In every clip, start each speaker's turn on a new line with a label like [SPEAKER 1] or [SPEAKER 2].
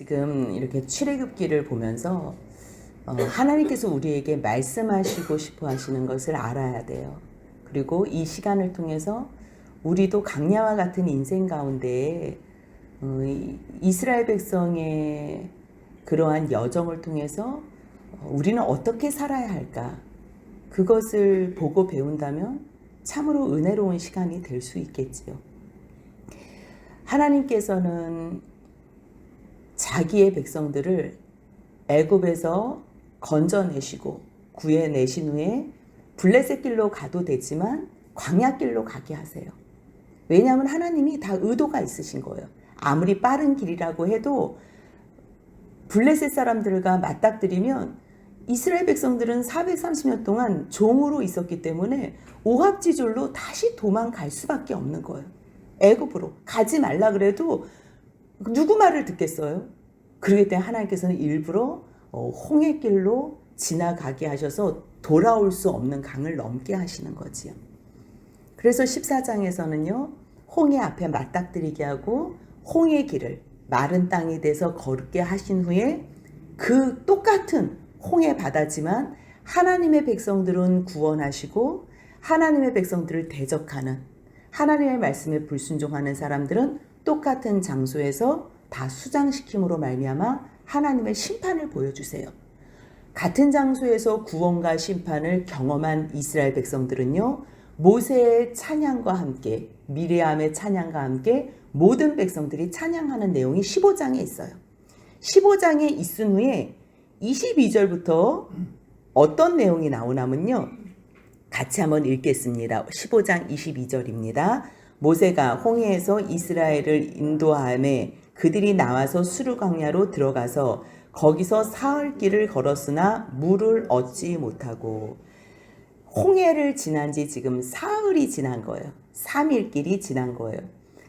[SPEAKER 1] 지금 이렇게 출애굽기를 보면서 하나님께서 우리에게 말씀하시고 싶어 하시는 것을 알아야 돼요. 그리고 이 시간을 통해서 우리도 강야와 같은 인생 가운데 이스라엘 백성의 그러한 여정을 통해서 우리는 어떻게 살아야 할까? 그것을 보고 배운다면 참으로 은혜로운 시간이 될 수 있겠지요. 하나님께서는 자기의 백성들을 애굽에서 건져내시고 구해내신 후에 블레셋 길로 가도 되지만 광야 길로 가게 하세요. 왜냐하면 하나님이 다 의도가 있으신 거예요. 아무리 빠른 길이라고 해도 블레셋 사람들과 맞닥뜨리면 이스라엘 백성들은 430년 동안 종으로 있었기 때문에 오합지졸로 다시 도망갈 수밖에 없는 거예요. 애굽으로 가지 말라 그래도 누구 말을 듣겠어요? 그렇기 때문에 하나님께서는 일부러 홍해길로 지나가게 하셔서 돌아올 수 없는 강을 넘게 하시는 거지요. 그래서 14장에서는요. 홍해 앞에 맞닥뜨리게 하고 홍해 길을 마른 땅이 돼서 걸게 하신 후에 그 똑같은 홍해 바다지만 하나님의 백성들은 구원하시고 하나님의 백성들을 대적하는 하나님의 말씀에 불순종하는 사람들은 똑같은 장소에서 다 수장시킴으로 말미암아 하나님의 심판을 보여주세요. 같은 장소에서 구원과 심판을 경험한 이스라엘 백성들은요. 모세의 찬양과 함께 미리암의 찬양과 함께 모든 백성들이 찬양하는 내용이 15장에 있어요. 15장에 있은 후에 22절부터 어떤 내용이 나오냐면요. 같이 한번 읽겠습니다. 15장 22절입니다. 모세가 홍해에서 이스라엘을 인도하며 그들이 나와서 수르 광야로 들어가서 거기서 사흘 길을 걸었으나 물을 얻지 못하고 홍해를 지난 지 지금 사흘이 지난 거예요. 3일 길이 지난 거예요.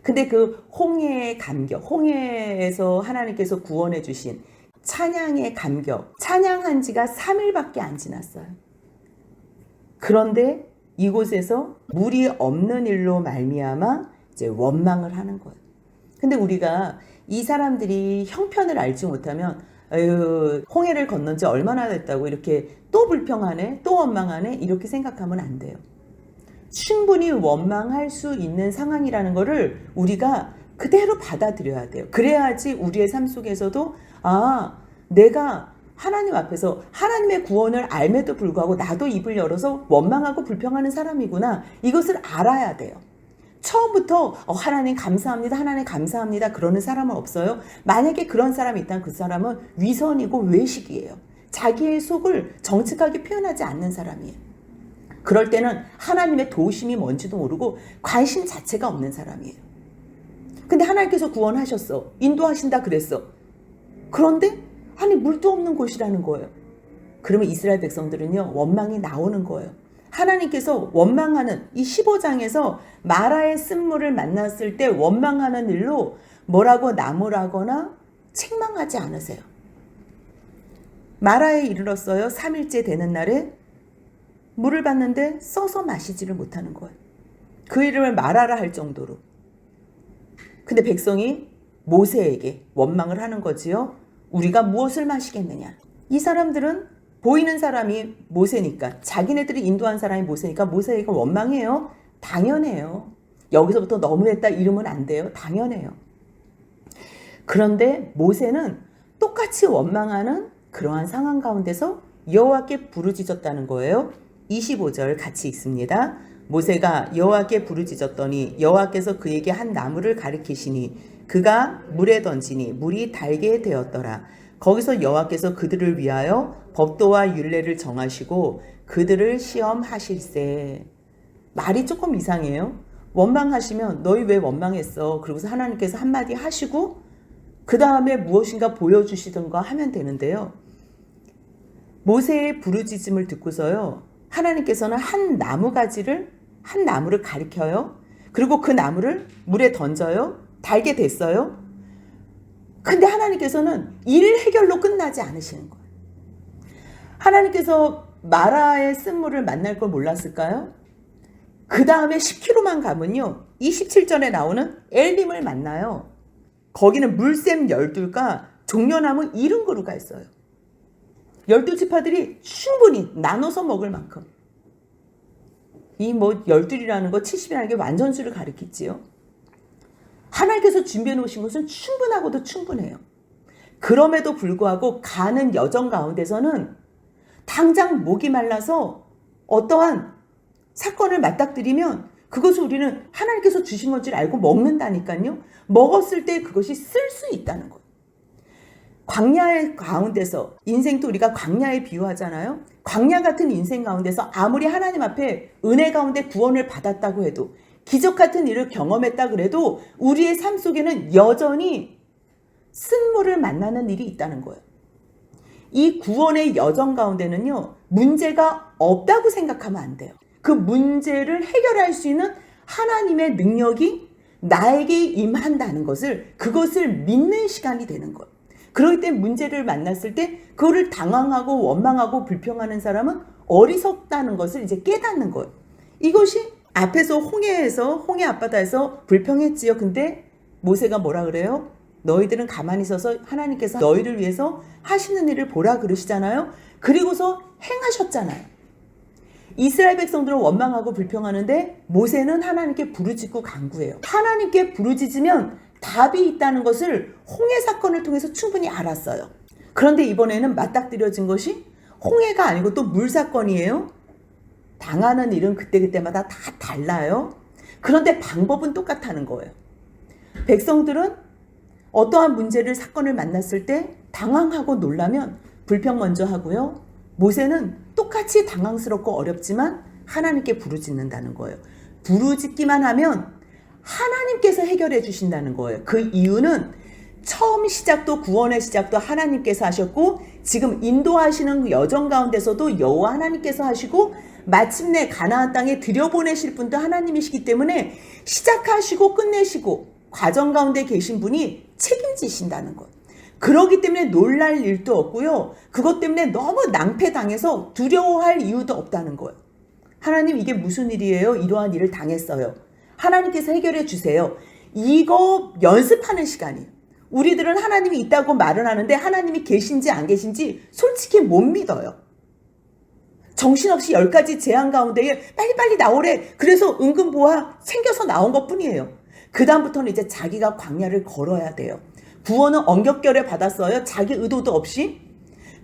[SPEAKER 1] 근데 그 홍해의 감격, 홍해에서 하나님께서 구원해 주신 찬양의 감격, 찬양한 지가 3일밖에 안 지났어요. 그런데 이곳에서 물이 없는 일로 말미암아 이제 원망을 하는 거예요. 근데 우리가 이 사람들이 형편을 알지 못하면 아유, 홍해를 건넌 지 얼마나 됐다고 이렇게 또 불평하네, 또 원망하네 이렇게 생각하면 안 돼요. 충분히 원망할 수 있는 상황이라는 것을 우리가 그대로 받아들여야 돼요. 그래야지 우리의 삶 속에서도 내가 하나님 앞에서 하나님의 구원을 알매도 불구하고 나도 입을 열어서 원망하고 불평하는 사람이구나. 이것을 알아야 돼요. 처음부터 하나님 감사합니다. 하나님 감사합니다. 그러는 사람은 없어요. 만약에 그런 사람이 있다면 그 사람은 위선이고 외식이에요. 자기의 속을 정직하게 표현하지 않는 사람이에요. 그럴 때는 하나님의 도우심이 뭔지도 모르고 관심 자체가 없는 사람이에요. 근데 하나님께서 구원하셨어. 인도하신다 그랬어. 그런데 아니 물도 없는 곳이라는 거예요. 그러면 이스라엘 백성들은요. 원망이 나오는 거예요. 하나님께서 원망하는 이 15장에서 마라의 쓴물을 만났을 때 원망하는 일로 뭐라고 나무라거나 책망하지 않으세요. 마라에 이르렀어요. 3일째 되는 날에 물을 받는데 써서 마시지를 못하는 거예요. 그 이름을 마라라 할 정도로. 근데 백성이 모세에게 원망을 하는 거지요. 우리가 무엇을 마시겠느냐. 이 사람들은 보이는 사람이 모세니까 자기네들이 인도한 사람이 모세니까 모세에게 원망해요. 당연해요. 여기서부터 너무했다 이러면 안 돼요. 당연해요. 그런데 모세는 똑같이 원망하는 그러한 상황 가운데서 여호와께 부르짖었다는 거예요. 25절 같이 읽습니다. 모세가 여호와께 부르짖었더니 여호와께서 그에게 한 나무를 가리키시니 그가 물에 던지니 물이 달게 되었더라. 거기서 여호와께서 그들을 위하여 법도와 율례를 정하시고 그들을 시험하실세. 말이 조금 이상해요. 원망하시면 너희 왜 원망했어? 그러고서 하나님께서 한마디 하시고 그 다음에 무엇인가 보여주시던가 하면 되는데요. 모세의 부르짖음을 듣고서요. 하나님께서는 한 나무를 가리켜요. 그리고 그 나무를 물에 던져요. 달게 됐어요. 근데 하나님께서는 일 해결로 끝나지 않으시는 거예요. 하나님께서 마라의 쓴물을 만날 걸 몰랐을까요? 그 다음에 10km만 가면요. 27절에 나오는 엘림을 만나요. 거기는 물샘 열둘과 종려나무 70그루가 있어요. 12지파들이 충분히 나눠서 먹을 만큼. 이 12이라는 거 70이라는 게 완전수를 가리키지요. 하나님께서 준비해 놓으신 것은 충분하고도 충분해요. 그럼에도 불구하고 가는 여정 가운데서는 당장 목이 말라서 어떠한 사건을 맞닥뜨리면 그것을 우리는 하나님께서 주신 건 줄 알고 먹는다니까요. 먹었을 때 그것이 쓸 수 있다는 거예요. 광야의 가운데서, 인생도 우리가 광야에 비유하잖아요. 광야 같은 인생 가운데서 아무리 하나님 앞에 은혜 가운데 구원을 받았다고 해도, 기적 같은 일을 경험했다 그래도 우리의 삶 속에는 여전히 쓴물을 만나는 일이 있다는 거예요. 이 구원의 여정 가운데는요, 문제가 없다고 생각하면 안 돼요. 그 문제를 해결할 수 있는 하나님의 능력이 나에게 임한다는 것을, 그것을 믿는 시간이 되는 거예요. 그럴 때 문제를 만났을 때 그거를 당황하고 원망하고 불평하는 사람은 어리석다는 것을 이제 깨닫는 거예요. 이것이 앞에서 홍해 앞바다에서 불평했지요. 근데 모세가 뭐라 그래요? 너희들은 가만히 있어서 하나님께서 너희를 위해서 하시는 일을 보라 그러시잖아요. 그리고서 행하셨잖아요. 이스라엘 백성들은 원망하고 불평하는데 모세는 하나님께 부르짖고 간구해요. 하나님께 부르짖으면 답이 있다는 것을 홍해 사건을 통해서 충분히 알았어요. 그런데 이번에는 맞닥뜨려진 것이 홍해가 아니고 또 물 사건이에요. 당하는 일은 그때그때마다 다 달라요. 그런데 방법은 똑같다는 거예요. 백성들은 어떠한 문제를, 사건을 만났을 때 당황하고 놀라면 불평 먼저 하고요. 모세는 똑같이 당황스럽고 어렵지만 하나님께 부르짖는다는 거예요. 부르짖기만 하면 하나님께서 해결해 주신다는 거예요. 그 이유는 처음 시작도, 구원의 시작도 하나님께서 하셨고, 지금 인도하시는 여정 가운데서도 여호와 하나님께서 하시고, 마침내 가나안 땅에 들여보내실 분도 하나님이시기 때문에 시작하시고 끝내시고 과정 가운데 계신 분이 책임지신다는 거예요. 그렇기 때문에 놀랄 일도 없고요. 그것 때문에 너무 낭패당해서 두려워할 이유도 없다는 거예요. 하나님, 이게 무슨 일이에요? 이러한 일을 당했어요. 하나님께서 해결해 주세요. 이거 연습하는 시간이에요. 우리들은 하나님이 있다고 말은 하는데 하나님이 계신지 안 계신지 솔직히 못 믿어요. 정신없이 10가지 재앙 가운데에 빨리빨리 나오래. 그래서 은근보아 생겨서 나온 것뿐이에요. 그 다음부터는 이제 자기가 광야를 걸어야 돼요. 구원은 엉겹결에 받았어요. 자기 의도도 없이.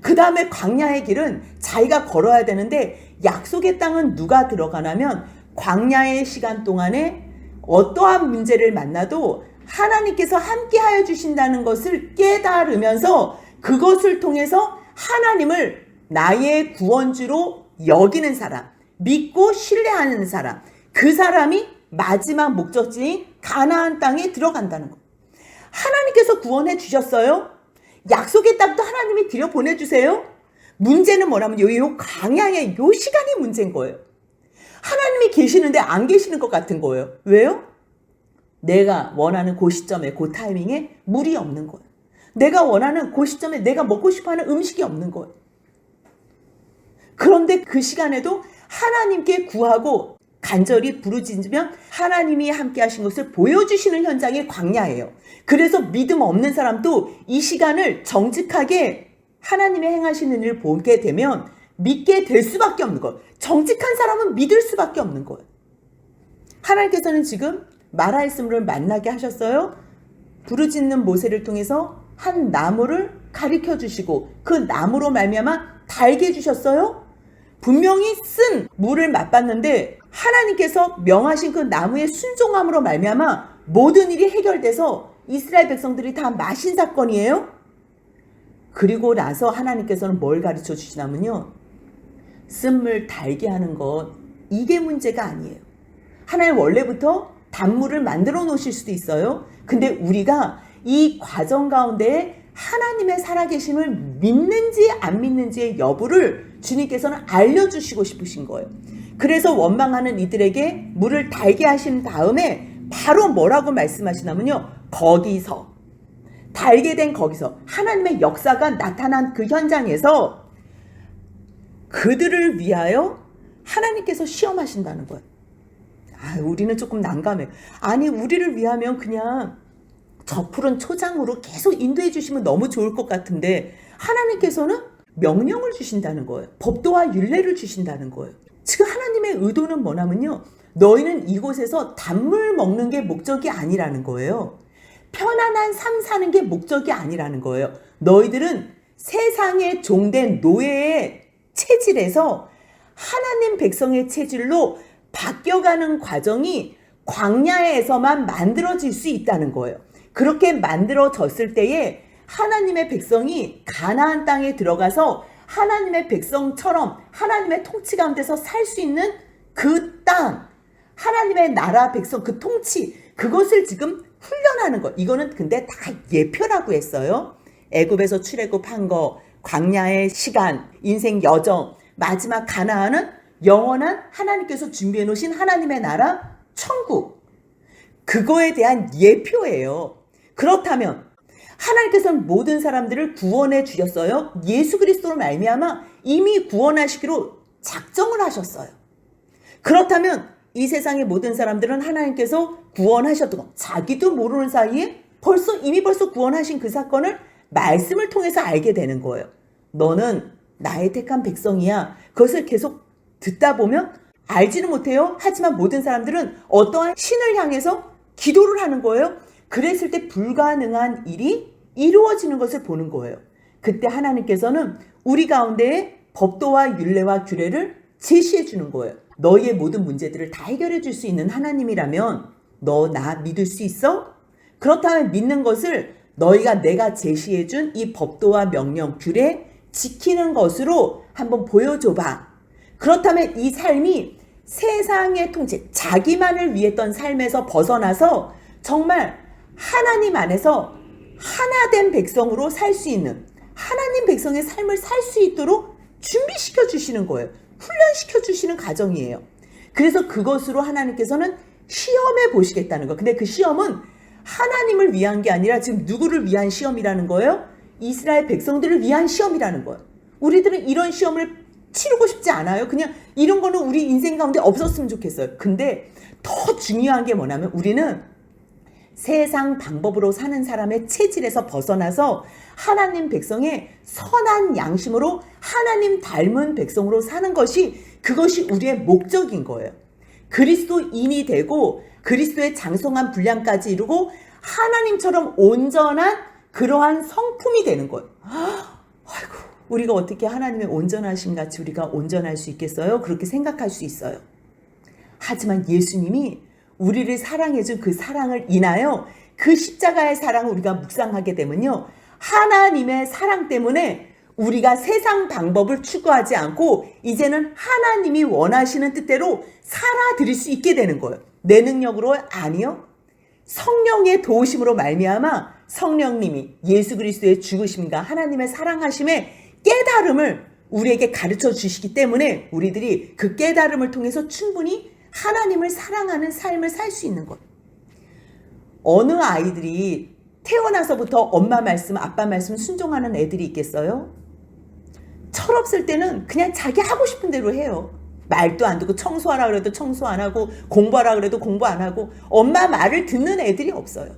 [SPEAKER 1] 그 다음에 광야의 길은 자기가 걸어야 되는데, 약속의 땅은 누가 들어가냐면 광야의 시간 동안에 어떠한 문제를 만나도 하나님께서 함께하여 주신다는 것을 깨달으면서 그것을 통해서 하나님을 나의 구원주로 여기는 사람, 믿고 신뢰하는 사람, 그 사람이 마지막 목적지인 가나안 땅에 들어간다는 거. 하나님께서 구원해 주셨어요. 약속의 땅도 하나님이 들여보내주세요. 문제는 뭐냐면 요 광야의 요 시간이 문제인 거예요. 하나님이 계시는데 안 계시는 것 같은 거예요. 왜요? 내가 원하는 그 시점에, 그 타이밍에 물이 없는 거예요. 내가 원하는 그 시점에 내가 먹고 싶어하는 음식이 없는 거예요. 그런데 그 시간에도 하나님께 구하고 간절히 부르짖으면 하나님이 함께 하신 것을 보여주시는 현장이 광야예요. 그래서 믿음 없는 사람도 이 시간을 정직하게 하나님의 행하시는 일을 보게 되면 믿게 될 수밖에 없는 거예요. 정직한 사람은 믿을 수밖에 없는 거예요. 하나님께서는 지금 마라의스물을 만나게 하셨어요. 부르짖는 모세를 통해서 한 나무를 가리켜 주시고 그 나무로 말미암아 달게 해주셨어요. 분명히 쓴 물을 맛봤는데 하나님께서 명하신 그 나무의 순종함으로 말미암아 모든 일이 해결돼서 이스라엘 백성들이 다 마신 사건이에요. 그리고 나서 하나님께서는 뭘 가르쳐 주시냐면요, 쓴물 달게 하는 것, 이게 문제가 아니에요. 하나님 원래부터 단물을 만들어 놓으실 수도 있어요. 근데 우리가 이 과정 가운데 하나님의 살아계심을 믿는지 안 믿는지의 여부를 주님께서는 알려주시고 싶으신 거예요. 그래서 원망하는 이들에게 물을 달게 하신 다음에 바로 뭐라고 말씀하시냐면요, 거기서, 달게 된 거기서 하나님의 역사가 나타난 그 현장에서 그들을 위하여 하나님께서 시험하신다는 거예요. 우리는 조금 난감해요. 아니, 우리를 위하면 그냥 저 푸른 초장으로 계속 인도해 주시면 너무 좋을 것 같은데 하나님께서는 명령을 주신다는 거예요. 법도와 율례를 주신다는 거예요. 지금 하나님의 의도는 뭐냐면요. 너희는 이곳에서 단물 먹는 게 목적이 아니라는 거예요. 편안한 삶 사는 게 목적이 아니라는 거예요. 너희들은 세상의 종된 노예의 체질에서 하나님 백성의 체질로 바뀌어가는 과정이 광야에서만 만들어질 수 있다는 거예요. 그렇게 만들어졌을 때에 하나님의 백성이 가나안 땅에 들어가서 하나님의 백성처럼 하나님의 통치 가운데서 살 수 있는 그 땅, 하나님의 나라 백성 그 통치, 그것을 지금 훈련하는 것. 이거는 근데 다 예표라고 했어요. 애굽에서 출애굽한 거, 광야의 시간, 인생 여정, 마지막 가나안은 영원한 하나님께서 준비해 놓으신 하나님의 나라 천국. 그거에 대한 예표예요. 그렇다면 하나님께서는 모든 사람들을 구원해 주셨어요. 예수 그리스도로 말미암아 이미 구원하시기로 작정을 하셨어요. 그렇다면 이 세상의 모든 사람들은 하나님께서 구원하셨던 것, 자기도 모르는 사이에 이미 벌써 구원하신 그 사건을 말씀을 통해서 알게 되는 거예요. 너는 나의 택한 백성이야. 그것을 계속 듣다 보면 알지는 못해요. 하지만 모든 사람들은 어떠한 신을 향해서 기도를 하는 거예요. 그랬을 때 불가능한 일이 이루어지는 것을 보는 거예요. 그때 하나님께서는 우리 가운데에 법도와 율례와 규례를 제시해 주는 거예요. 너희의 모든 문제들을 다 해결해 줄 수 있는 하나님이라면 너 나 믿을 수 있어? 그렇다면 믿는 것을 너희가 내가 제시해 준 이 법도와 명령, 규례 지키는 것으로 한번 보여줘봐. 그렇다면 이 삶이 세상의 통치, 자기만을 위했던 삶에서 벗어나서 정말 하나님 안에서 하나된 백성으로 살 수 있는 하나님 백성의 삶을 살 수 있도록 준비시켜 주시는 거예요. 훈련시켜 주시는 과정이에요. 그래서 그것으로 하나님께서는 시험해 보시겠다는 거예요. 근데 그 시험은 하나님을 위한 게 아니라 지금 누구를 위한 시험이라는 거예요? 이스라엘 백성들을 위한 시험이라는 거예요. 우리들은 이런 시험을 치르고 싶지 않아요. 그냥 이런 거는 우리 인생 가운데 없었으면 좋겠어요. 근데 더 중요한 게 뭐냐면 우리는 세상 방법으로 사는 사람의 체질에서 벗어나서 하나님 백성의 선한 양심으로 하나님 닮은 백성으로 사는 것이 그것이 우리의 목적인 거예요. 그리스도인이 되고 그리스도의 장성한 분량까지 이루고 하나님처럼 온전한 그러한 성품이 되는 거예요. 아이고, 우리가 어떻게 하나님의 온전하심 같이 우리가 온전할 수 있겠어요? 그렇게 생각할 수 있어요. 하지만 예수님이 우리를 사랑해준 그 사랑을 인하여 그 십자가의 사랑을 우리가 묵상하게 되면요. 하나님의 사랑 때문에 우리가 세상 방법을 추구하지 않고 이제는 하나님이 원하시는 뜻대로 살아드릴 수 있게 되는 거예요. 내 능력으로 아니요. 성령의 도우심으로 말미암아 성령님이 예수 그리스도의 죽으심과 하나님의 사랑하심의 깨달음을 우리에게 가르쳐 주시기 때문에 우리들이 그 깨달음을 통해서 충분히 하나님을 사랑하는 삶을 살 수 있는 것. 어느 아이들이 태어나서부터 엄마 말씀, 아빠 말씀 순종하는 애들이 있겠어요? 철없을 때는 그냥 자기 하고 싶은 대로 해요. 말도 안 듣고 청소하라 그래도 청소 안 하고 공부하라 그래도 공부 안 하고 엄마 말을 듣는 애들이 없어요.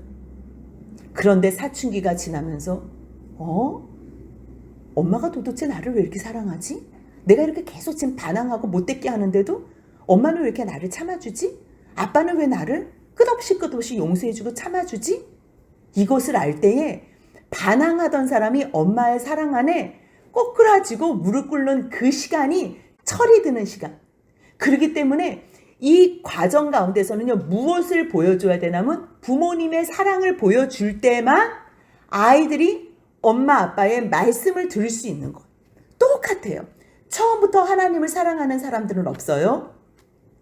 [SPEAKER 1] 그런데 사춘기가 지나면서 엄마가 도대체 나를 왜 이렇게 사랑하지? 내가 이렇게 계속 지금 반항하고 못되게 하는데도 엄마는 왜 이렇게 나를 참아주지? 아빠는 왜 나를 끝없이 용서해주고 참아주지? 이것을 알 때에 반항하던 사람이 엄마의 사랑 안에 꼬꾸라지고 무릎 꿇는 그 시간이 철이 드는 시간. 그렇기 때문에 이 과정 가운데서는요, 무엇을 보여줘야 되냐면 부모님의 사랑을 보여줄 때만 아이들이 엄마 아빠의 말씀을 들을 수 있는 것. 똑같아요. 처음부터 하나님을 사랑하는 사람들은 없어요.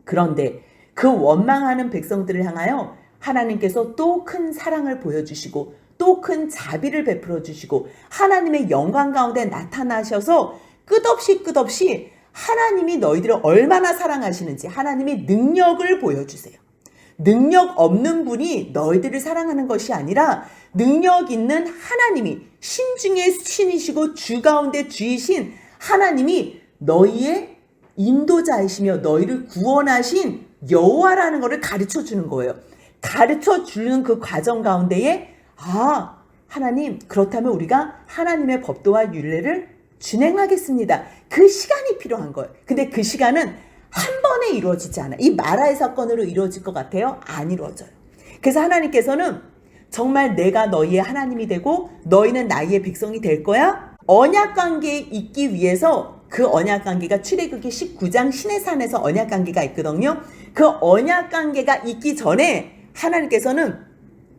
[SPEAKER 1] 그런데 그 원망하는 백성들을 향하여 하나님께서 또 큰 사랑을 보여주시고 또 큰 자비를 베풀어 주시고 하나님의 영광 가운데 나타나셔서 끝없이 하나님이 너희들을 얼마나 사랑하시는지 하나님의 능력을 보여주세요. 능력 없는 분이 너희들을 사랑하는 것이 아니라 능력 있는 하나님이 신 중에 신이시고 주 가운데 주이신 하나님이 너희의 인도자이시며 너희를 구원하신 여호와라는 것을 가르쳐 주는 거예요. 가르쳐 주는 그 과정 가운데에 아, 하나님, 그렇다면 우리가 하나님의 법도와 율례를 준행하겠습니다. 그 시간이 필요한 거예요. 근데 그 시간은 한 번에 이루어지지 않아요. 이 마라의 사건으로 이루어질 것 같아요? 안 이루어져요. 그래서 하나님께서는 정말 내가 너희의 하나님이 되고 너희는 나의 백성이 될 거야? 언약 관계에 있기 위해서 그 언약 관계가 출애굽기 19장 시내산에서 언약 관계가 있거든요. 그 언약 관계가 있기 전에 하나님께서는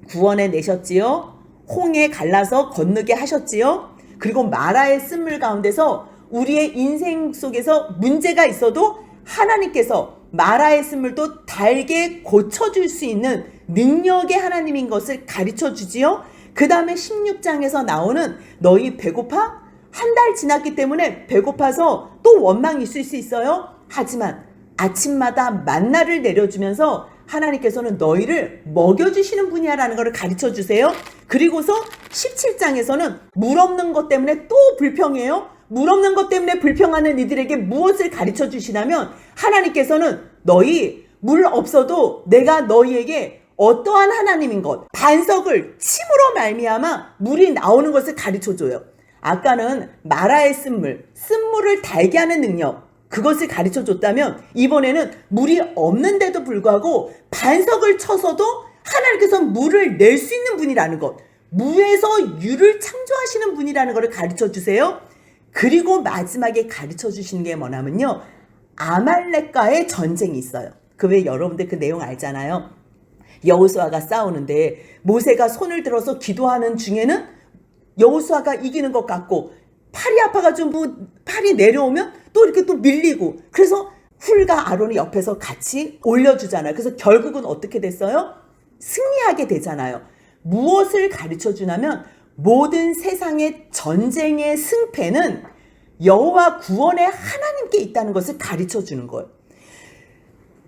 [SPEAKER 1] 구원해 내셨지요. 홍해 갈라서 건너게 하셨지요. 그리고 마라의 쓴물 가운데서 우리의 인생 속에서 문제가 있어도 하나님께서 마라의 쓴물도 달게 고쳐줄 수 있는 능력의 하나님인 것을 가르쳐 주지요. 그 다음에 16장에서 나오는 너희 배고파? 한 달 지났기 때문에 배고파서 또 원망이 있을 수 있어요. 하지만 아침마다 만나를 내려주면서 하나님께서는 너희를 먹여주시는 분이야라는 것을 가르쳐 주세요. 그리고서 17장에서는 물 없는 것 때문에 또 불평해요. 물 없는 것 때문에 불평하는 이들에게 무엇을 가르쳐 주시냐면 하나님께서는 너희 물 없어도 내가 너희에게 어떠한 하나님인 것, 반석을 침으로 말미암아 물이 나오는 것을 가르쳐 줘요. 아까는 마라의 쓴물을 달게 하는 능력, 그것을 가르쳐 줬다면 이번에는 물이 없는데도 불구하고 반석을 쳐서도 하나님께서 물을 낼 수 있는 분이라는 것, 무에서 유를 창조하시는 분이라는 것을 가르쳐 주세요. 그리고 마지막에 가르쳐 주시는 게 뭐냐면요, 아말렉과의 전쟁이 있어요. 그 왜 여러분들 그 내용 알잖아요. 여호수아가 싸우는데 모세가 손을 들어서 기도하는 중에는 여호수아가 이기는 것 같고 팔이 아파가지고 팔이 내려오면 또 이렇게 또 밀리고, 그래서 훌과 아론이 옆에서 같이 올려주잖아요. 그래서 결국은 어떻게 됐어요? 승리하게 되잖아요. 무엇을 가르쳐 주냐면 모든 세상의 전쟁의 승패는 여호와 구원의 하나님께 있다는 것을 가르쳐 주는 거예요.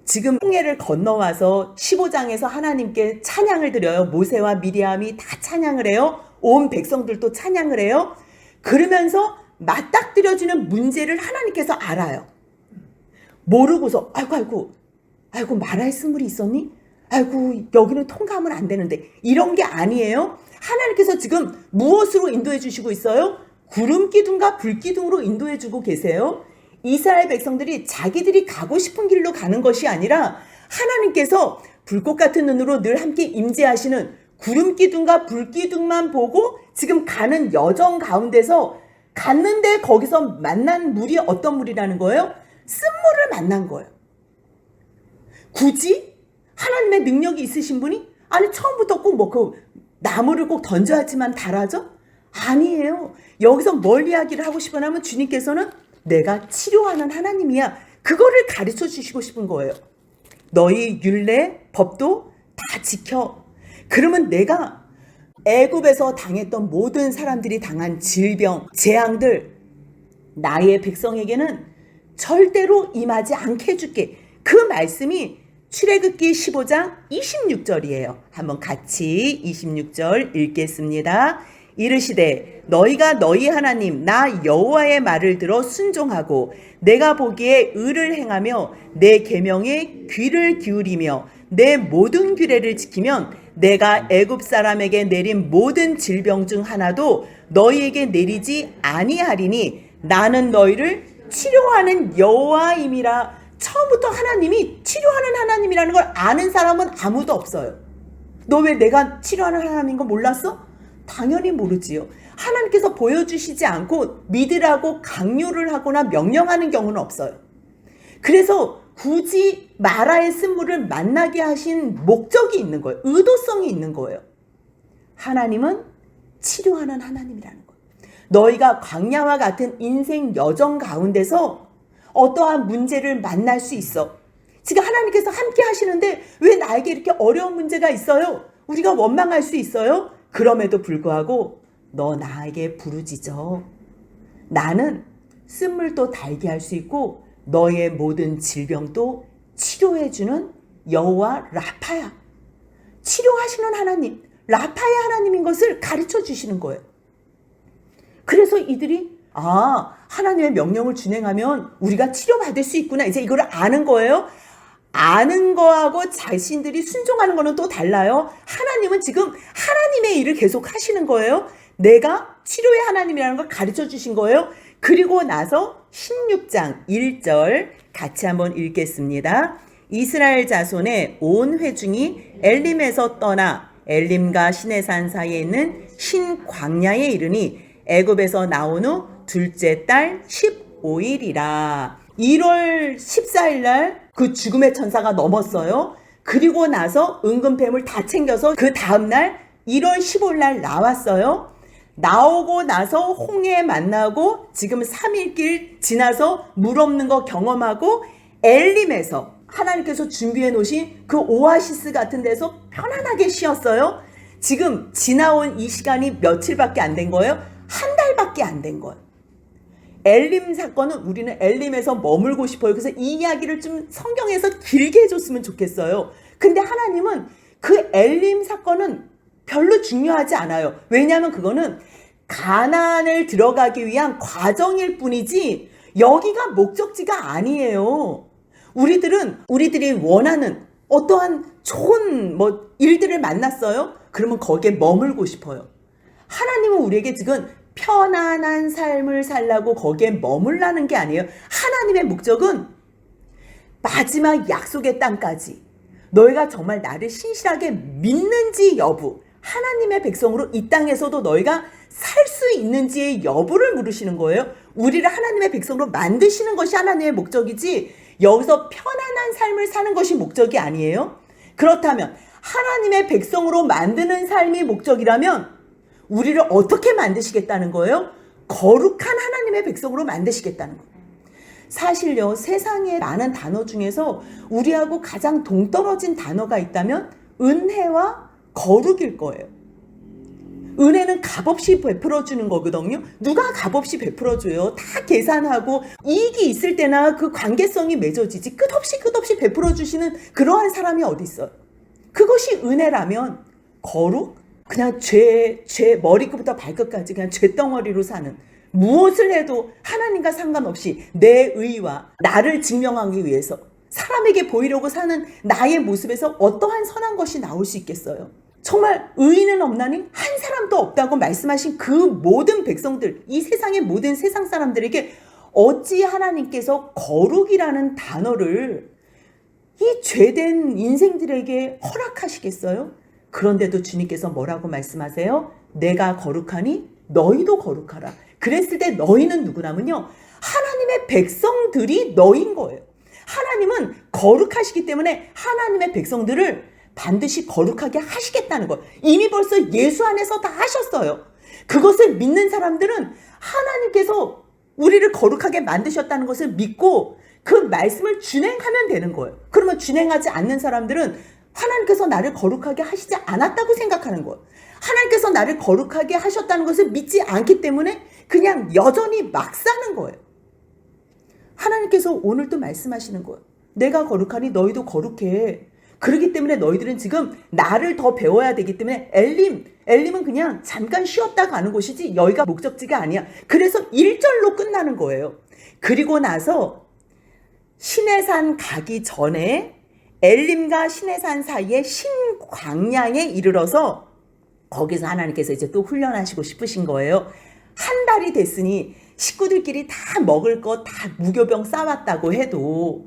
[SPEAKER 1] 지금 홍해를 건너와서 15장에서 하나님께 찬양을 드려요. 모세와 미리암이 다 찬양을 해요. 온 백성들도 찬양을 해요. 그러면서 맞닥뜨려지는 문제를 하나님께서 알아요. 모르고서 아이고 마라의 쓴물이 있었니? 아이고 여기는 통과하면 안 되는데, 이런 게 아니에요. 하나님께서 지금 무엇으로 인도해 주시고 있어요? 구름기둥과 불기둥으로 인도해 주고 계세요. 이스라엘 백성들이 자기들이 가고 싶은 길로 가는 것이 아니라 하나님께서 불꽃 같은 눈으로 늘 함께 임재하시는 구름기둥과 불기둥만 보고 지금 가는 여정 가운데서 갔는데 거기서 만난 물이 어떤 물이라는 거예요? 쓴물을 만난 거예요. 굳이 하나님의 능력이 있으신 분이 아니 처음부터 꼭 뭐 그 나무를 꼭 던져야지만 달아져? 아니에요. 여기서 뭘 이야기를 하고 싶으냐면 주님께서는 내가 치료하는 하나님이야. 그거를 가르쳐 주시고 싶은 거예요. 너희 율례, 법도 다 지켜. 그러면 내가 애굽에서 당했던 모든 사람들이 당한 질병, 재앙들 나의 백성에게는 절대로 임하지 않게 해줄게. 그 말씀이 출애굽기 15장 26절이에요. 한번 같이 26절 읽겠습니다. 이르시되 너희가 너희 하나님 나 여호와의 말을 들어 순종하고 내가 보기에 의를 행하며 내 계명에 귀를 기울이며 내 모든 규례를 지키면 내가 애굽 사람에게 내린 모든 질병 중 하나도 너희에게 내리지 아니하리니 나는 너희를 치료하는 여호와임이라. 처음부터 하나님이 치료하는 하나님이라는 걸 아는 사람은 아무도 없어요. 너 왜 내가 치료하는 하나님인 거 몰랐어? 당연히 모르지요. 하나님께서 보여주시지 않고 믿으라고 강요를 하거나 명령하는 경우는 없어요. 그래서 굳이 마라의 쓴물을 만나게 하신 목적이 있는 거예요. 의도성이 있는 거예요. 하나님은 치료하는 하나님이라는 거예요. 너희가 광야와 같은 인생 여정 가운데서 어떠한 문제를 만날 수 있어. 지금 하나님께서 함께 하시는데 왜 나에게 이렇게 어려운 문제가 있어요? 우리가 원망할 수 있어요? 그럼에도 불구하고 너 나에게 부르짖어. 나는 쓴물도 달게 할 수 있고 너의 모든 질병도 치료해주는 여호와 라파야. 치료하시는 하나님, 라파의 하나님인 것을 가르쳐 주시는 거예요. 그래서 이들이 하나님의 명령을 준행하면 우리가 치료받을 수 있구나. 이제 이걸 아는 거예요. 아는 거하고 자신들이 순종하는 거는 또 달라요. 하나님은 지금 하나님의 일을 계속 하시는 거예요. 내가 치료의 하나님이라는 걸 가르쳐 주신 거예요. 그리고 나서 16장 1절 같이 한번 읽겠습니다. 이스라엘 자손의 온 회중이 엘림에서 떠나 엘림과 시내산 사이에 있는 신광야에 이르니 애굽에서 나온 후 둘째 달 15일이라. 1월 14일 날 그 죽음의 천사가 넘었어요. 그리고 나서 은근뱀을 다 챙겨서 그 다음날 1월 15일 날 나왔어요. 나오고 나서 홍해 만나고 지금 3일길 지나서 물 없는 거 경험하고 엘림에서 하나님께서 준비해 놓으신 그 오아시스 같은 데서 편안하게 쉬었어요. 지금 지나온 이 시간이 며칠밖에 안 된 거예요. 한 달밖에 안 된 거예요. 엘림 사건은 우리는 엘림에서 머물고 싶어요. 그래서 이 이야기를 좀 성경에서 길게 해줬으면 좋겠어요. 근데 하나님은 그 엘림 사건은 별로 중요하지 않아요. 왜냐하면 그거는 가나안을 들어가기 위한 과정일 뿐이지 여기가 목적지가 아니에요. 우리들이 원하는 어떠한 좋은 일들을 만났어요. 그러면 거기에 머물고 싶어요. 하나님은 우리에게 지금 편안한 삶을 살라고 거기에 머물라는 게 아니에요. 하나님의 목적은 마지막 약속의 땅까지 너희가 정말 나를 신실하게 믿는지 여부, 하나님의 백성으로 이 땅에서도 너희가 살 수 있는지의 여부를 물으시는 거예요. 우리를 하나님의 백성으로 만드시는 것이 하나님의 목적이지 여기서 편안한 삶을 사는 것이 목적이 아니에요. 그렇다면 하나님의 백성으로 만드는 삶이 목적이라면 우리를 어떻게 만드시겠다는 거예요? 거룩한 하나님의 백성으로 만드시겠다는 거예요. 사실요, 세상에 많은 단어 중에서 우리하고 가장 동떨어진 단어가 있다면 은혜와 거룩일 거예요. 은혜는 값없이 베풀어주는 거거든요. 누가 값없이 베풀어줘요? 다 계산하고 이익이 있을 때나 그 관계성이 맺어지지 끝없이 베풀어주시는 그러한 사람이 어디 있어요? 그것이 은혜라면 거룩? 그냥 죄 머리끝부터 발끝까지 그냥 죄덩어리로 사는, 무엇을 해도 하나님과 상관없이 내 의와 나를 증명하기 위해서 사람에게 보이려고 사는 나의 모습에서 어떠한 선한 것이 나올 수 있겠어요? 정말 의인은 없나니 한 사람도 없다고 말씀하신 그 모든 백성들, 이 세상의 모든 세상 사람들에게 어찌 하나님께서 거룩이라는 단어를 이 죄된 인생들에게 허락하시겠어요? 그런데도 주님께서 뭐라고 말씀하세요? 내가 거룩하니 너희도 거룩하라. 그랬을 때 너희는 누구냐면요, 하나님의 백성들이 너인 거예요. 하나님은 거룩하시기 때문에 하나님의 백성들을 반드시 거룩하게 하시겠다는 거예요. 이미 벌써 예수 안에서 다 하셨어요. 그것을 믿는 사람들은 하나님께서 우리를 거룩하게 만드셨다는 것을 믿고 그 말씀을 준행하면 되는 거예요. 그러면 준행하지 않는 사람들은 하나님께서 나를 거룩하게 하시지 않았다고 생각하는 거예요. 하나님께서 나를 거룩하게 하셨다는 것을 믿지 않기 때문에 그냥 여전히 막 사는 거예요. 하나님께서 오늘도 말씀하시는 거예요. 내가 거룩하니 너희도 거룩해. 그렇기 때문에 너희들은 지금 나를 더 배워야 되기 때문에 엘림은 그냥 잠깐 쉬었다 가는 곳이지 여기가 목적지가 아니야. 그래서 1절로 끝나는 거예요. 그리고 나서 시내산 가기 전에 엘림과 시내산 사이에 신광야에 이르러서 거기서 하나님께서 이제 또 훈련하시고 싶으신 거예요. 한 달이 됐으니 식구들끼리 다 먹을 거 다 무교병 싸왔다고 해도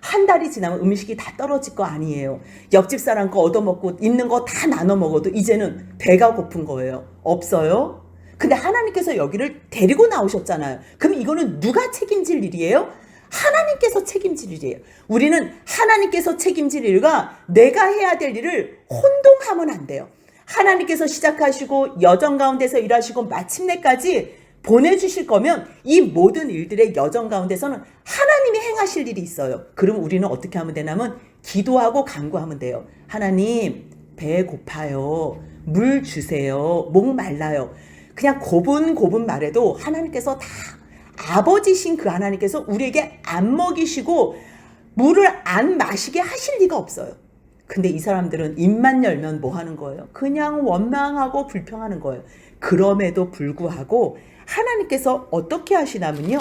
[SPEAKER 1] 한 달이 지나면 음식이 다 떨어질 거 아니에요. 옆집 사람 거 얻어먹고 있는 거 다 나눠 먹어도 이제는 배가 고픈 거예요. 없어요? 근데 하나님께서 여기를 데리고 나오셨잖아요. 그럼 이거는 누가 책임질 일이에요? 하나님께서 책임질 일이에요. 우리는 하나님께서 책임질 일과 내가 해야 될 일을 혼동하면 안 돼요. 하나님께서 시작하시고 여정 가운데서 일하시고 마침내까지 보내주실 거면 이 모든 일들의 여정 가운데서는 하나님이 행하실 일이 있어요. 그럼 우리는 어떻게 하면 되냐면 기도하고 간구하면 돼요. 하나님, 배 고파요. 물 주세요. 목 말라요. 그냥 고분고분 말해도 하나님께서 다, 아버지신 그 하나님께서 우리에게 안 먹이시고 물을 안 마시게 하실 리가 없어요. 근데 이 사람들은 입만 열면 뭐 하는 거예요? 그냥 원망하고 불평하는 거예요. 그럼에도 불구하고 하나님께서 어떻게 하시냐면요,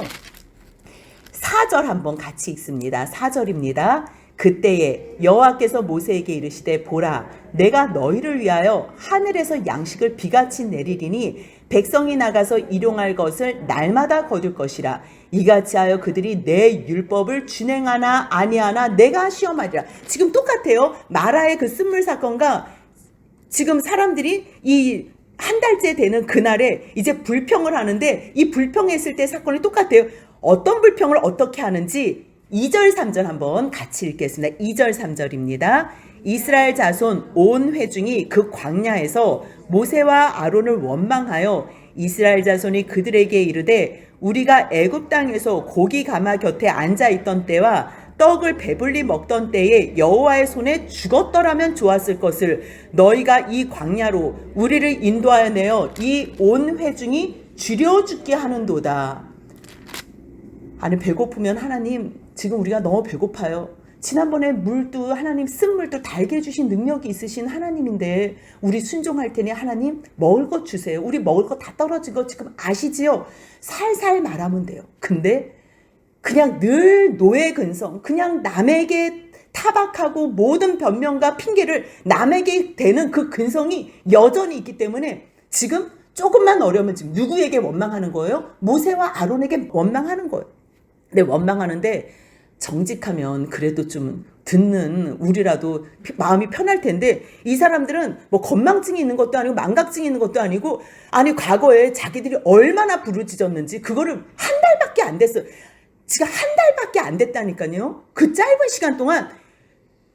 [SPEAKER 1] 4절 한번 같이 읽습니다. 4절입니다. 그때에 여호와께서 모세에게 이르시되 보라 내가 너희를 위하여 하늘에서 양식을 비같이 내리리니 백성이 나가서 일용할 것을 날마다 거둘 것이라. 이같이 하여 그들이 내 율법을 준행하나 아니하나 내가 시험하리라. 지금 똑같아요. 마라의 그 쓴물 사건과 지금 사람들이 이 한 달째 되는 그날에 이제 불평을 하는데 이 불평했을 때 사건이 똑같아요. 어떤 불평을 어떻게 하는지 2절 3절 한번 같이 읽겠습니다. 2절 3절입니다. 이스라엘 자손 온 회중이 그 광야에서 모세와 아론을 원망하여 이스라엘 자손이 그들에게 이르되 우리가 애굽 땅에서 고기 가마 곁에 앉아 있던 때와 떡을 배불리 먹던 때에 여호와의 손에 죽었더라면 좋았을 것을 너희가 이 광야로 우리를 인도하여 내어 이 온 회중이 줄여 죽게 하는도다. 아니 배고프면 하나님 지금 우리가 너무 배고파요. 지난번에 물도 하나님 쓴 물도 달게 해주신 능력이 있으신 하나님인데 우리 순종할 테니 하나님 먹을 것 주세요. 우리 먹을 거 다 떨어진 거 지금 아시지요? 살살 말하면 돼요. 근데 그냥 늘 노예 근성, 그냥 남에게 타박하고 모든 변명과 핑계를 남에게 대는 그 근성이 여전히 있기 때문에 지금 조금만 어려우면 지금 누구에게 원망하는 거예요? 모세와 아론에게 원망하는 거예요. 근데 원망하는데 정직하면 그래도 좀 듣는 우리라도 마음이 편할 텐데 이 사람들은 뭐 건망증이 있는 것도 아니고 망각증이 있는 것도 아니고 아니 과거에 자기들이 얼마나 부르짖었는지 그거를 한 달밖에 안 됐어요. 지금 한 달밖에 안 됐다니까요. 그 짧은 시간 동안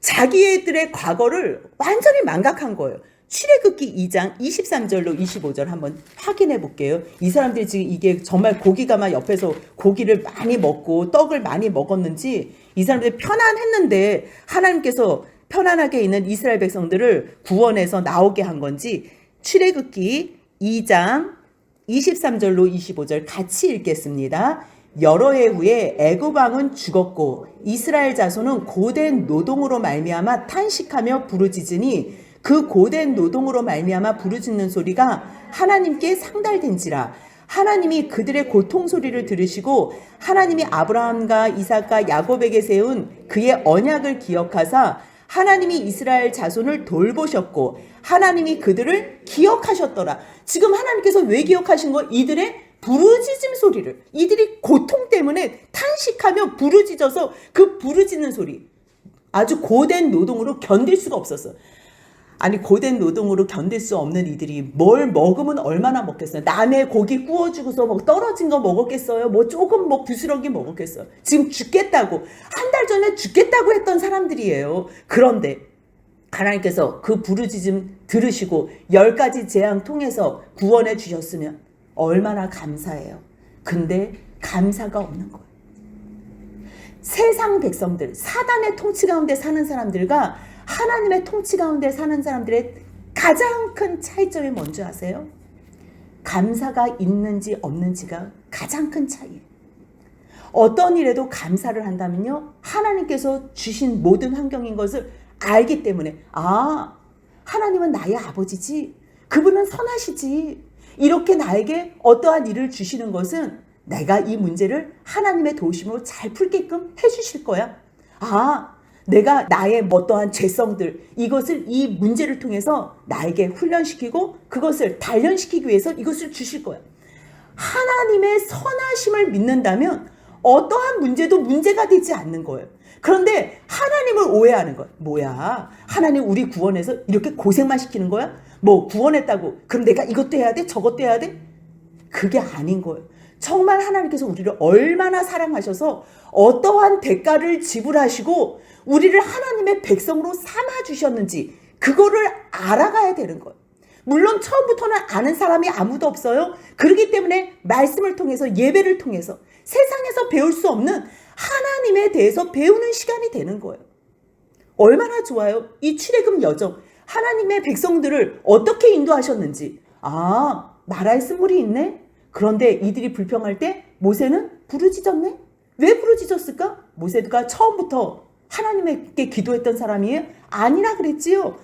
[SPEAKER 1] 자기들의 과거를 완전히 망각한 거예요. 출애굽기 2장 23절로 25절 한번 확인해 볼게요. 이 사람들이 지금 이게 정말 고기가 막 옆에서 고기를 많이 먹고 떡을 많이 먹었는지 이 사람들이 편안했는데 하나님께서 편안하게 있는 이스라엘 백성들을 구원해서 나오게 한 건지 출애굽기 2장 23절로 25절 같이 읽겠습니다. 여러 해 후에 애굽 왕은 죽었고 이스라엘 자손은 고된 노동으로 말미암아 탄식하며 부르짖으니 그 고된 노동으로 말미암아 부르짖는 소리가 하나님께 상달된지라. 하나님이 그들의 고통 소리를 들으시고 하나님이 아브라함과 이삭과 야곱에게 세운 그의 언약을 기억하사 하나님이 이스라엘 자손을 돌보셨고 하나님이 그들을 기억하셨더라. 지금 하나님께서 왜 기억하신 거? 이들의 부르짖음 소리를, 이들이 고통 때문에 탄식하며 부르짖어서 그 부르짖는 소리, 아주 고된 노동으로 견딜 수가 없었어. 아니 고된 노동으로 견딜 수 없는 이들이 뭘 먹으면 얼마나 먹겠어요? 남의 고기 구워주고서 뭐 떨어진 거 먹었겠어요? 뭐 조금 뭐 부스러기 먹었겠어요? 지금 죽겠다고 한 달 전에 죽겠다고 했던 사람들이에요. 그런데 하나님께서 그 부르짖음 들으시고 10가지 재앙 통해서 구원해 주셨으면 얼마나 감사해요. 근데 감사가 없는 거예요. 세상 백성들, 사단의 통치 가운데 사는 사람들과 하나님의 통치 가운데 사는 사람들의 가장 큰 차이점이 뭔지 아세요? 감사가 있는지 없는지가 가장 큰 차이예요. 어떤 일에도 감사를 한다면요, 하나님께서 주신 모든 환경인 것을 알기 때문에 하나님은 나의 아버지지, 그분은 선하시지, 이렇게 나에게 어떠한 일을 주시는 것은 내가 이 문제를 하나님의 도우심으로 잘 풀게끔 해주실 거야. 내가 나의 어떠한 죄성들, 이것을 이 문제를 통해서 나에게 훈련시키고 그것을 단련시키기 위해서 이것을 주실 거야. 하나님의 선하심을 믿는다면 어떠한 문제도 문제가 되지 않는 거예요. 그런데 하나님을 오해하는 거예요. 뭐야? 하나님 우리 구원해서 이렇게 고생만 시키는 거야? 뭐 구원했다고 그럼 내가 이것도 해야 돼? 저것도 해야 돼? 그게 아닌 거예요. 정말 하나님께서 우리를 얼마나 사랑하셔서 어떠한 대가를 지불하시고 우리를 하나님의 백성으로 삼아주셨는지 그거를 알아가야 되는 거예요. 물론 처음부터는 아는 사람이 아무도 없어요. 그렇기 때문에 말씀을 통해서 예배를 통해서 세상에서 배울 수 없는 하나님에 대해서 배우는 시간이 되는 거예요. 얼마나 좋아요. 이 출애굽 여정, 하나님의 백성들을 어떻게 인도하셨는지. 마라의 쓴물이 있네. 그런데 이들이 불평할 때 모세는 부르짖었네. 왜 부르짖었을까? 모세가 처음부터 하나님께 기도했던 사람이에요? 아니라 그랬지요.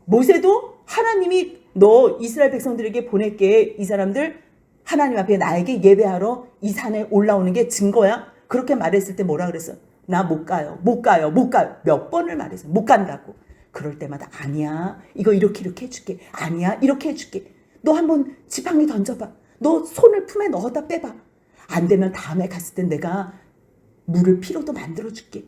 [SPEAKER 1] 모세도 하나님이 너 이스라엘 백성들에게 보낼게. 이 사람들 하나님 앞에 나에게 예배하러 이 산에 올라오는 게 증거야. 그렇게 말했을 때 뭐라 그랬어? 나 못 가요. 못 가요. 못 가요. 몇 번을 말해서 못 간다고. 그럴 때마다 아니야. 이거 이렇게 해줄게. 아니야. 이렇게 해줄게. 너 한번 지팡이 던져봐. 너 손을 품에 넣었다 빼봐. 안 되면 다음에 갔을 땐 내가 물을 피로도 만들어줄게.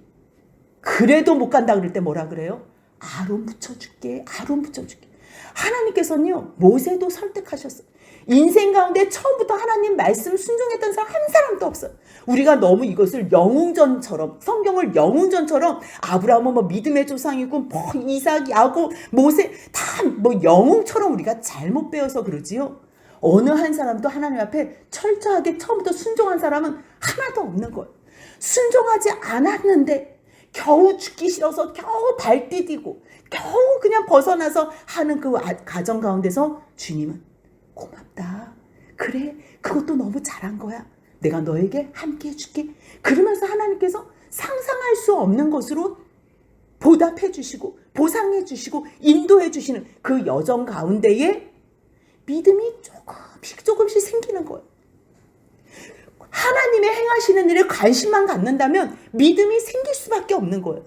[SPEAKER 1] 그래도 못 간다 그럴 때 뭐라 그래요? 아론 붙여줄게. 아론 붙여줄게. 하나님께서는요, 모세도 설득하셨어요. 인생 가운데 처음부터 하나님 말씀 순종했던 사람 한 사람도 없어요. 우리가 너무 이것을 영웅전처럼, 성경을 영웅전처럼 아브라함은 뭐 믿음의 조상이고 뭐 이삭, 야곱, 모세 다 뭐 영웅처럼 우리가 잘못 배워서 그러지요. 어느 한 사람도 하나님 앞에 철저하게 처음부터 순종한 사람은 하나도 없는 거예요. 순종하지 않았는데 겨우 죽기 싫어서 겨우 발 디디고 겨우 그냥 벗어나서 하는 그 가정 가운데서 주님은 고맙다. 그래, 그것도 너무 잘한 거야. 내가 너에게 함께 해줄게. 그러면서 하나님께서 상상할 수 없는 것으로 보답해 주시고 보상해 주시고 인도해 주시는 그 여정 가운데에 믿음이 조금씩 생기는 거예요. 하나님의 행하시는 일에 관심만 갖는다면 믿음이 생길 수밖에 없는 거예요.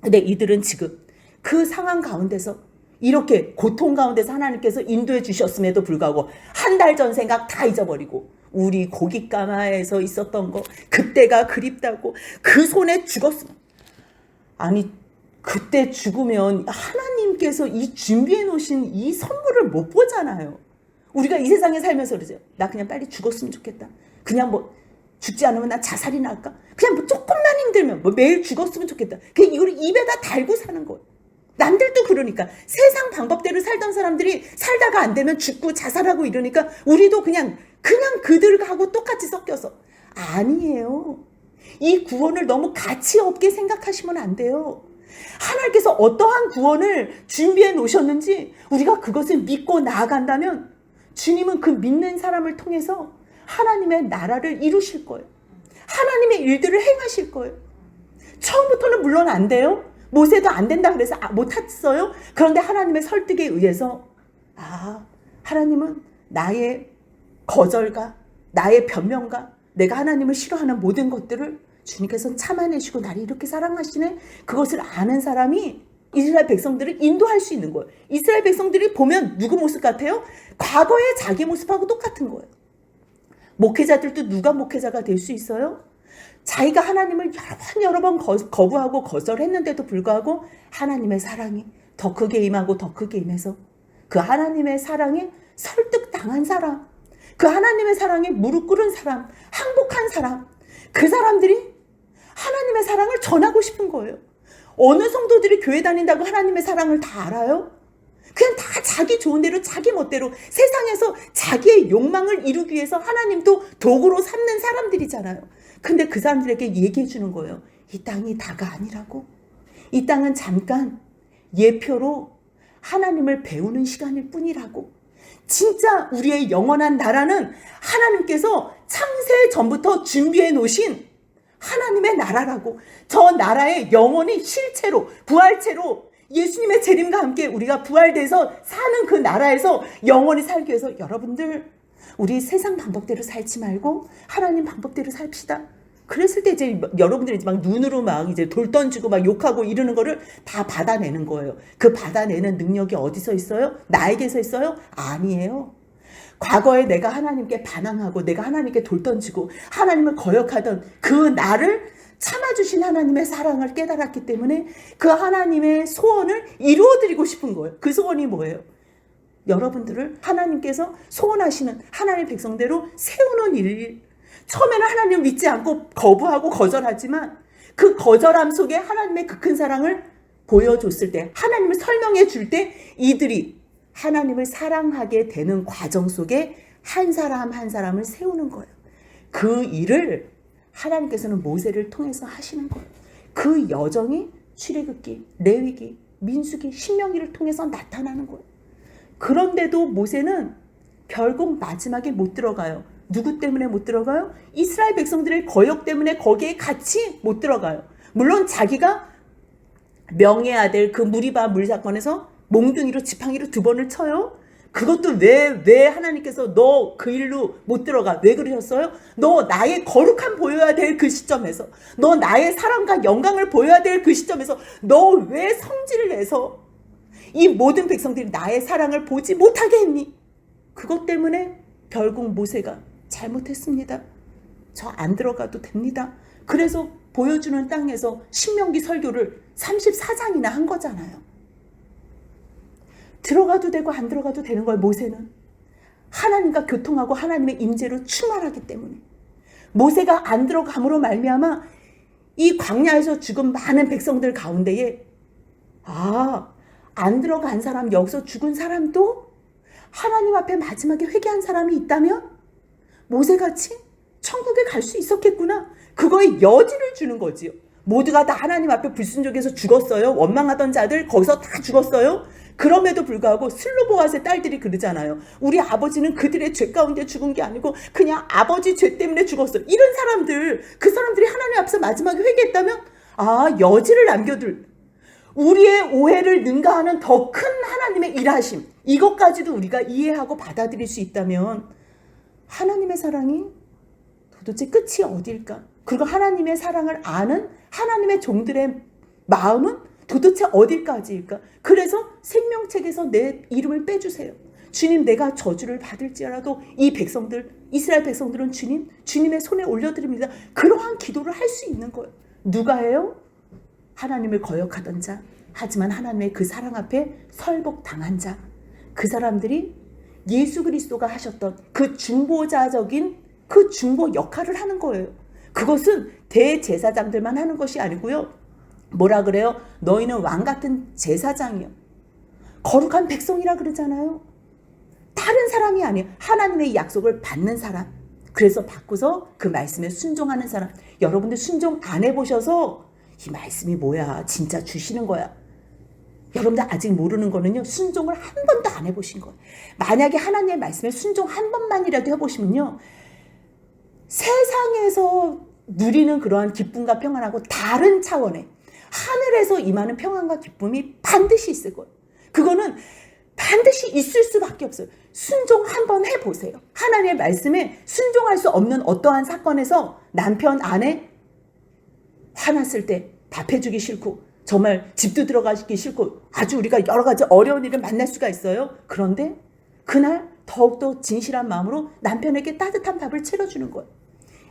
[SPEAKER 1] 근데 이들은 지금 그 상황 가운데서 이렇게 고통 가운데서 하나님께서 인도해 주셨음에도 불구하고 한 달 전 생각 다 잊어버리고 우리 고깃가마에서 있었던 거 그때가 그립다고 그 손에 죽었으면, 아니 그때 죽으면 하나님께서 이 준비해 놓으신 이 선물을 못 보잖아요. 우리가 이 세상에 살면서 그러죠. 나 그냥 빨리 죽었으면 좋겠다. 그냥 뭐 죽지 않으면 나 자살이나 할까? 그냥 뭐 조금만 힘들면 뭐 매일 죽었으면 좋겠다. 그냥 이걸 입에다 달고 사는 거예요. 남들도 그러니까 세상 방법대로 살던 사람들이 살다가 안 되면 죽고 자살하고 이러니까 우리도 그냥 그들하고 똑같이 섞여서. 아니에요. 이 구원을 너무 가치 없게 생각하시면 안 돼요. 하나님께서 어떠한 구원을 준비해 놓으셨는지 우리가 그것을 믿고 나아간다면 주님은 그 믿는 사람을 통해서 하나님의 나라를 이루실 거예요. 하나님의 일들을 행하실 거예요. 처음부터는 물론 안 돼요. 모세도 안 된다 그래서 못했어요. 그런데 하나님의 설득에 의해서 하나님은 나의 거절과 나의 변명과 내가 하나님을 싫어하는 모든 것들을 주님께서 참아내시고 나를 이렇게 사랑하시네. 그것을 아는 사람이 이스라엘 백성들을 인도할 수 있는 거예요. 이스라엘 백성들이 보면 누구 모습 같아요? 과거의 자기 모습하고 똑같은 거예요. 목회자들도 누가 목회자가 될 수 있어요? 자기가 하나님을 여러 번 거부하고 거절했는데도 불구하고 하나님의 사랑이 더 크게 임하고 더 크게 임해서 그 하나님의 사랑에 설득당한 사람, 그 하나님의 사랑에 무릎 꿇은 사람, 항복한 사람, 그 사람들이 하나님의 사랑을 전하고 싶은 거예요. 어느 성도들이 교회 다닌다고 하나님의 사랑을 다 알아요? 그냥 다 자기 좋은 대로 자기 멋대로 세상에서 자기의 욕망을 이루기 위해서 하나님도 도구로 삼는 사람들이잖아요. 근데 그 사람들에게 얘기해 주는 거예요. 이 땅이 다가 아니라고. 이 땅은 잠깐 예표로 하나님을 배우는 시간일 뿐이라고. 진짜 우리의 영원한 나라는 하나님께서 창세 전부터 준비해 놓으신 하나님의 나라라고. 저 나라의 영원히 실체로 부활체로 예수님의 재림과 함께 우리가 부활돼서 사는 그 나라에서 영원히 살기 위해서 여러분들 우리 세상 방법대로 살지 말고 하나님 방법대로 삽시다. 그랬을 때 이제 여러분들이 막 눈으로 막 이제 돌 던지고 막 욕하고 이러는 거를 다 받아내는 거예요. 그 받아내는 능력이 어디서 있어요? 나에게서 있어요? 아니에요. 과거에 내가 하나님께 반항하고 내가 하나님께 돌 던지고 하나님을 거역하던 그 나를 참아주신 하나님의 사랑을 깨달았기 때문에 그 하나님의 소원을 이루어드리고 싶은 거예요. 그 소원이 뭐예요? 여러분들을 하나님께서 소원하시는 하나님의 백성대로 세우는 일. 처음에는 하나님을 믿지 않고 거부하고 거절하지만 그 거절함 속에 하나님의 그 큰 사랑을 보여줬을 때, 하나님을 설명해 줄 때 이들이 하나님을 사랑하게 되는 과정 속에 한 사람 한 사람을 세우는 거예요. 그 일을 하나님께서는 모세를 통해서 하시는 거예요. 그 여정이 출애굽기, 레위기, 민수기, 신명기를 통해서 나타나는 거예요. 그런데도 모세는 결국 마지막에 못 들어가요. 누구 때문에 못 들어가요? 이스라엘 백성들의 거역 때문에 거기에 같이 못 들어가요. 물론 자기가 명예야 될 그 무리바 물 사건에서 몽둥이로 지팡이로 2번을 쳐요. 그것도 왜 하나님께서 너 그 일로 못 들어가? 왜 그러셨어요? 너 나의 거룩함 보여야 될 그 시점에서, 너 나의 사랑과 영광을 보여야 될 그 시점에서 너 왜 성질을 내서 이 모든 백성들이 나의 사랑을 보지 못하게 했니? 그것 때문에 결국 모세가 잘못했습니다. 저 안 들어가도 됩니다. 그래서 보여주는 땅에서 신명기 설교를 34장이나 한 거잖아요. 들어가도 되고 안 들어가도 되는 거예요. 모세는 하나님과 교통하고 하나님의 임재로 충만하기 때문에. 모세가 안 들어감으로 말미암아 이 광야에서 죽은 많은 백성들 가운데에 안 들어간 사람, 여기서 죽은 사람도 하나님 앞에 마지막에 회개한 사람이 있다면 모세같이 천국에 갈 수 있었겠구나. 그거에 여지를 주는 거지요. 모두가 다 하나님 앞에 불순종해서 죽었어요. 원망하던 자들 거기서 다 죽었어요. 그럼에도 불구하고 슬로보아스의 딸들이 그러잖아요. 우리 아버지는 그들의 죄 가운데 죽은 게 아니고 그냥 아버지 죄 때문에 죽었어요. 이런 사람들, 그 사람들이 하나님 앞에서 마지막에 회개했다면 여지를 남겨둘, 우리의 오해를 능가하는 더 큰 하나님의 일하심, 이것까지도 우리가 이해하고 받아들일 수 있다면 하나님의 사랑이 도대체 끝이 어딜까? 그리고 하나님의 사랑을 아는 하나님의 종들의 마음은 도대체 어딜까지일까? 그래서 생명책에서 내 이름을 빼주세요. 주님, 내가 저주를 받을지라도 이 백성들, 이스라엘 백성들은 주님의 손에 올려드립니다. 그러한 기도를 할 수 있는 거예요. 누가 해요? 하나님을 거역하던 자, 하지만 하나님의 그 사랑 앞에 설복당한 자, 그 사람들이 예수 그리스도가 하셨던 그 중보자적인 그 중보 역할을 하는 거예요. 그것은 대제사장들만 하는 것이 아니고요. 뭐라 그래요? 너희는 왕 같은 제사장이요. 거룩한 백성이라 그러잖아요. 다른 사람이 아니에요. 하나님의 약속을 받는 사람. 그래서 받고서 그 말씀에 순종하는 사람. 여러분들 순종 안 해보셔서 이 말씀이 뭐야? 진짜 주시는 거야. 여러분들 아직 모르는 거는요. 순종을 한 번도 안 해보신 거예요. 만약에 하나님의 말씀에 순종 한 번만이라도 해보시면요. 세상에서 누리는 그러한 기쁨과 평안하고 다른 차원의 하늘에서 임하는 평안과 기쁨이 반드시 있을 거예요. 그거는 반드시 있을 수밖에 없어요. 순종 한번 해보세요. 하나님의 말씀에 순종할 수 없는 어떠한 사건에서 남편, 아내 화났을 때 답해주기 싫고 정말 집도 들어가기 싫고 아주 우리가 여러 가지 어려운 일을 만날 수가 있어요. 그런데 그날 더욱더 진실한 마음으로 남편에게 따뜻한 밥을 차려주는 거예요.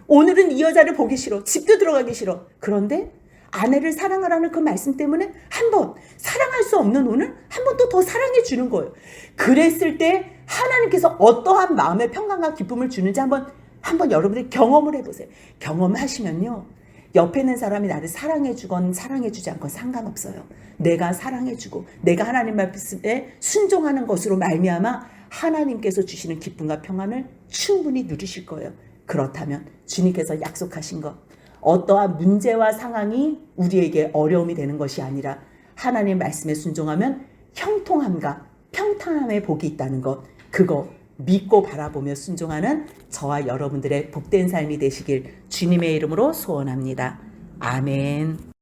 [SPEAKER 1] 오늘은 이 여자를 보기 싫어. 집도 들어가기 싫어. 그런데 아내를 사랑하라는 그 말씀 때문에 한 번, 사랑할 수 없는 오늘 한 번 또 더 사랑해 주는 거예요. 그랬을 때 하나님께서 어떠한 마음의 평강과 기쁨을 주는지 한번 여러분들이 경험을 해보세요. 경험하시면요. 옆에 있는 사람이 나를 사랑해 주건 사랑해 주지 않건 상관없어요. 내가 사랑해 주고 내가 하나님 말씀에 순종하는 것으로 말미암아 하나님께서 주시는 기쁨과 평안을 충분히 누리실 거예요. 그렇다면 주님께서 약속하신 것, 어떠한 문제와 상황이 우리에게 어려움이 되는 것이 아니라 하나님의 말씀에 순종하면 형통함과 평탄함의 복이 있다는 것, 그거 믿고 바라보며 순종하는 저와 여러분들의 복된 삶이 되시길 주님의 이름으로 소원합니다. 아멘.